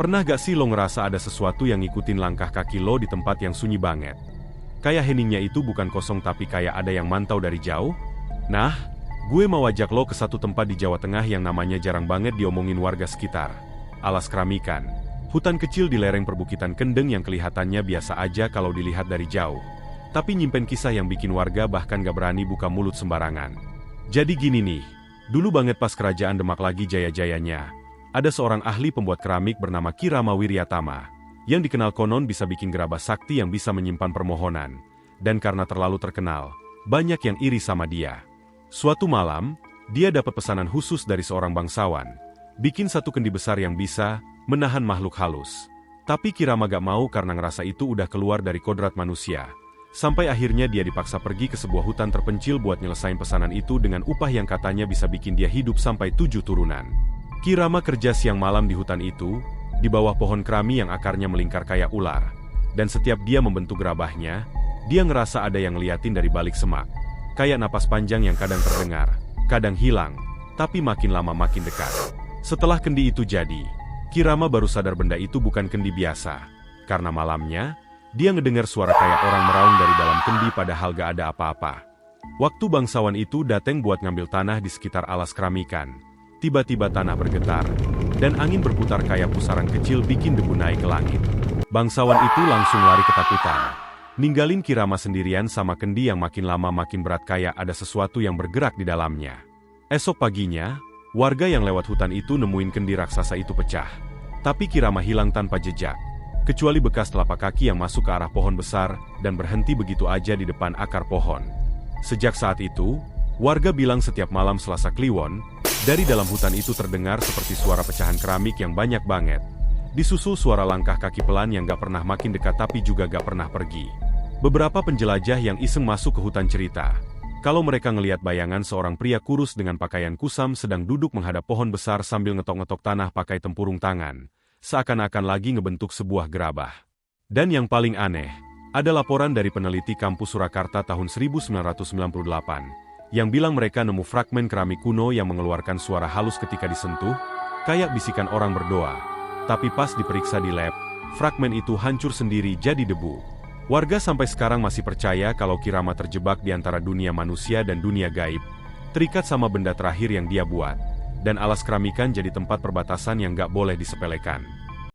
Pernah gak sih lo ngerasa ada sesuatu yang ngikutin langkah kaki lo di tempat yang sunyi banget? Kayak heningnya itu bukan kosong tapi kayak ada yang mantau dari jauh? Nah, gue mau ajak lo ke satu tempat di Jawa Tengah yang namanya jarang banget diomongin warga sekitar. Alas Keramikan. Hutan kecil di lereng perbukitan Kendeng yang kelihatannya biasa aja kalau dilihat dari jauh. Tapi nyimpen kisah yang bikin warga bahkan gak berani buka mulut sembarangan. Jadi gini nih, dulu banget pas kerajaan Demak lagi jaya-jayanya, ada seorang ahli pembuat keramik bernama Ki Rama Wiryatama, yang dikenal konon bisa bikin gerabah sakti yang bisa menyimpan permohonan. Dan karena terlalu terkenal, banyak yang iri sama dia. Suatu malam, dia dapat pesanan khusus dari seorang bangsawan, bikin satu kendi besar yang bisa menahan makhluk halus. Tapi Ki Rama gak mau karena ngerasa itu udah keluar dari kodrat manusia. Sampai akhirnya dia dipaksa pergi ke sebuah hutan terpencil buat nyelesain pesanan itu dengan upah yang katanya bisa bikin dia hidup sampai 7 turunan. Ki Rama kerja siang malam di hutan itu, di bawah pohon kerami yang akarnya melingkar kayak ular. Dan setiap dia membentuk gerabahnya, dia ngerasa ada yang ngeliatin dari balik semak. Kayak napas panjang yang kadang terdengar, kadang hilang, tapi makin lama makin dekat. Setelah kendi itu jadi, Ki Rama baru sadar benda itu bukan kendi biasa. Karena malamnya, dia ngedengar suara kayak orang meraung dari dalam kendi padahal gak ada apa-apa. Waktu bangsawan itu dateng buat ngambil tanah di sekitar alas keramikan. Tiba-tiba tanah bergetar, dan angin berputar kayak pusaran kecil bikin debu naik ke langit. Bangsawan itu langsung lari ketakutan, ninggalin Ki Rama sendirian sama kendi yang makin lama makin berat kayak ada sesuatu yang bergerak di dalamnya. Esok paginya, warga yang lewat hutan itu nemuin kendi raksasa itu pecah. Tapi Ki Rama hilang tanpa jejak, kecuali bekas telapak kaki yang masuk ke arah pohon besar dan berhenti begitu aja di depan akar pohon. Sejak saat itu, warga bilang setiap malam Selasa Kliwon, dari dalam hutan itu terdengar seperti suara pecahan keramik yang banyak banget. Disusul suara langkah kaki pelan yang gak pernah makin dekat tapi juga gak pernah pergi. Beberapa penjelajah yang iseng masuk ke hutan cerita, kalau mereka ngelihat bayangan seorang pria kurus dengan pakaian kusam sedang duduk menghadap pohon besar sambil ngetok-ngetok tanah pakai tempurung tangan, seakan-akan lagi ngebentuk sebuah gerabah. Dan yang paling aneh, ada laporan dari peneliti kampus Surakarta tahun 1998, yang bilang mereka nemu fragmen keramik kuno yang mengeluarkan suara halus ketika disentuh, kayak bisikan orang berdoa. Tapi pas diperiksa di lab, fragmen itu hancur sendiri jadi debu. Warga sampai sekarang masih percaya kalau Ki Rama terjebak di antara dunia manusia dan dunia gaib, terikat sama benda terakhir yang dia buat. Dan alas keramikan jadi tempat perbatasan yang gak boleh disepelekan.